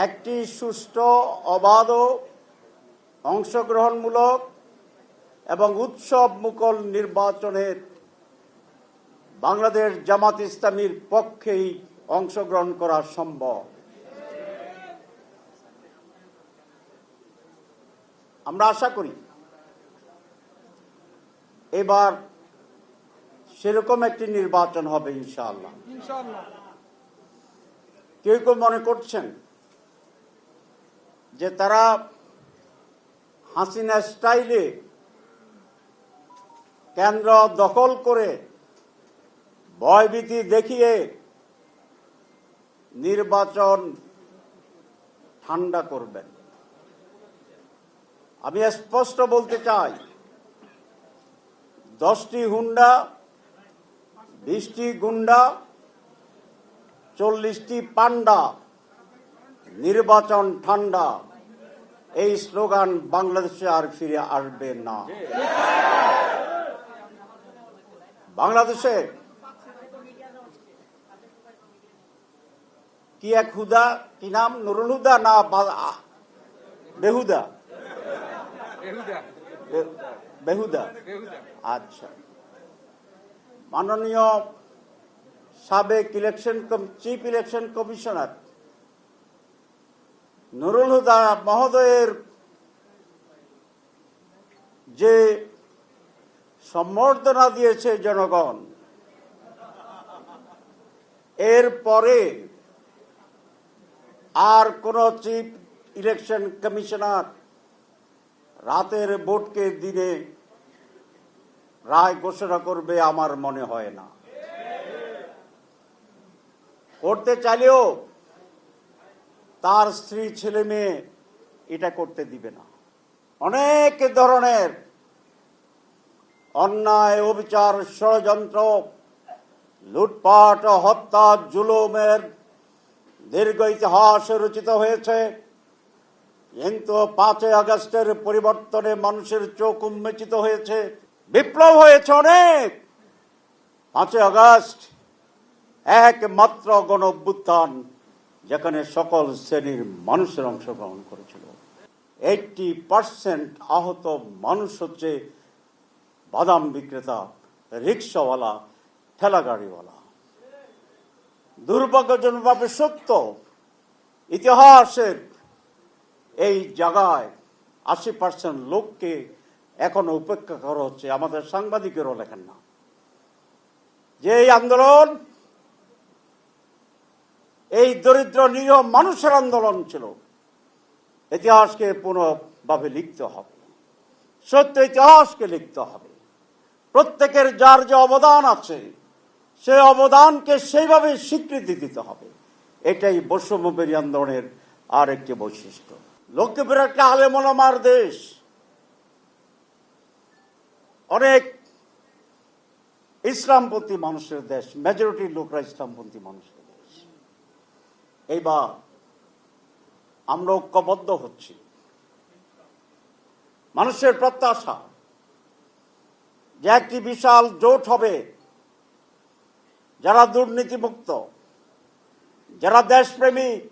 একটি সুষ্ঠু, অবাধ, অংশগ্রহণমূলক এবং উৎসব মুখর নির্বাচনের বাংলাদেশ জামাত ইসলামীর পক্ষেই অংশগ্রহণ করা সম্ভব। আমরা আশা করি এবার সেরকম একটি নির্বাচন হবে ইনশাআল্লাহ। কেউ কেউ মনে করছেন যে তারা হাসিনা স্টাইলে কেন্দ্র দখল করে ভয়ভীতি দেখিয়ে নির্বাচন ঠান্ডা করবেন। আমি স্পষ্ট বলতে চাই, 10টি হুন্ডা, 20টি গুন্ডা, 40টি পান্ডা, নির্বাচন ঠান্ডা, এই স্লোগান বাংলাদেশে আর ফিরে আসবে না। বাংলাদেশে কি এক হুদা, কি নাম, নুরুল হুদা না বেহুদা? বেহুদা। আচ্ছা, মাননীয় সাবেক chief election commissioner Nurul Huda মহোদয়ের যে সম্বর্ধনা দিয়েছে জনগণ, এরপরে আর কোন চিফ ইলেকশন কমিশনার রাতের ভোটকে দিনে রায় ঘোষণা করবে আমার মনে হয় না। করতে চাইলেও তার স্ত্রী, ছেলে মেয়ে এটা করতে দিবে না। অনেক ধরনের অন্যায়, অবিচার, ষড়যন্ত্র, লুটপাট, হত্যা, জুলুমের দীর্ঘ ইতিহাস রচিত হয়েছে, কিন্তু 5ই আগস্টের পরিবর্তনে মানুষের চোখ উন্মোচিত হয়েছে, বিপ্লব হয়েছে অনেক। 5ই আগস্ট একমাত্র গণ অভ্যুত্থান যেখানে সকল শ্রেণীর মানুষের অংশগ্রহণ করেছিল। 80% আহত মানুষ হচ্ছে বাদাম বিক্রেতা, রিক্সাওয়ালা, ঠেলাগাড়িওয়ালা। দুর্ভাগ্যজনকভাবে সত্য, ইতিহাসের এই জায়গায় 80% লোককে এখনো উপেক্ষা করা হচ্ছে। আমাদের সাংবাদিকেরও লেখেন না যে এই আন্দোলন এই দরিদ্র নিরীহ মানুষের আন্দোলন ছিল। ইতিহাসকে পুনঃভাবে লিখতে হবে, সত্য ইতিহাসকে লিখতে হবে। প্রত্যেকের যার যে অবদান আছে সেই অবদানকে সেইভাবে স্বীকৃতি দিতে হবে। এটাই বৈষম্যবিরোধী আন্দোলনের আর একটি বৈশিষ্ট্য। লক্ষ্মীপুর একটা আলেম ওলামার দেশ, অনেক ইসলামপন্থী মানুষের দেশ, মেজরিটি লোকরা ইসলামপন্থী মানুষের দেশ। এইবার আমরা ঐক্যবদ্ধ হচ্ছি। মানুষের প্রত্যাশা যে একটি বিশাল জোট হবে, যারা দুর্নীতিমুক্ত, যারা দেশপ্রেমিক,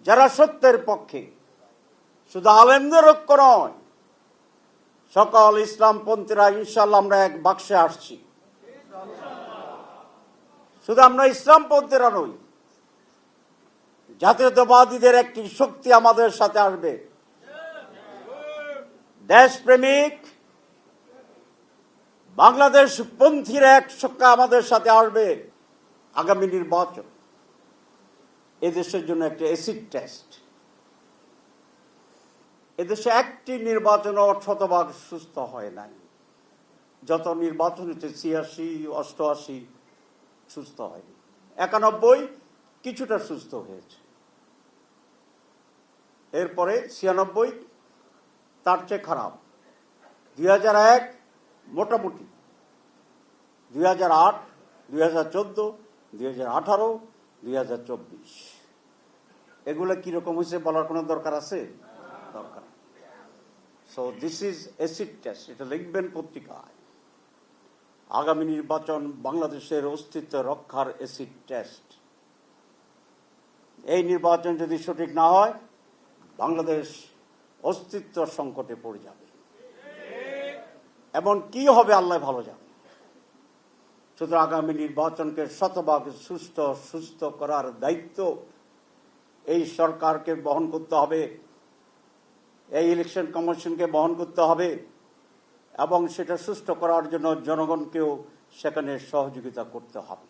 যারা সত্যের পক্ষে। শুধু আলেমদের ঐক্য নয়, সকল ইসলামপন্থীরা ইনশাআল্লাহ আমরা এক বাক্সে আসছি। শুধু আমরা ইসলামপন্থীরা নই, জাতীয়তাবাদীদের একটি শক্তি আমাদের সাথে আসবে। দেশপ্রেমিক বাংলাদেশ পন্থীরা এক শক্তি আমাদের সাথে আসবে। আগামী নির্বাচন এদেশের জন্য একটা অ্যাসিড টেস্ট। এদেশে একটি নির্বাচনও শতভাগ সুস্থ হয় নাই। যত নির্বাচন হচ্ছে 86, 88 সুস্থ হয়নি। 91 কিছুটা সুস্থ হয়েছে। এরপরে 96 তার চেয়ে খারাপ। 2001 মোটামুটি, 2008, 2014, 2018, 2024 এগুলো কিরকম হয়েছে বলার কোনো দরকার আছে? দরকার। So this is acid test. এটা লিখবেন পত্রিকায়। আগামী নির্বাচন বাংলাদেশের অস্তিত্ব রক্ষার অ্যাসিড টেস্ট। এই নির্বাচন যদি সঠিক না হয় বাংলাদেশ অস্তিত্ব সংকটে পড়ে যাবে। এমন কি হবে আল্লাহ ভালো জানে। সুতরাং আগামী নির্বাচনকে শতভাগ সুস্থ করার দায়িত্ব এই সরকারকে বহন করতে হবে, এই ইলেকশন কমিশনকে বহন করতে হবে এবং সেটা সুস্থ করার জন্য জনগণকেও সেখানে সহযোগিতা করতে হবে।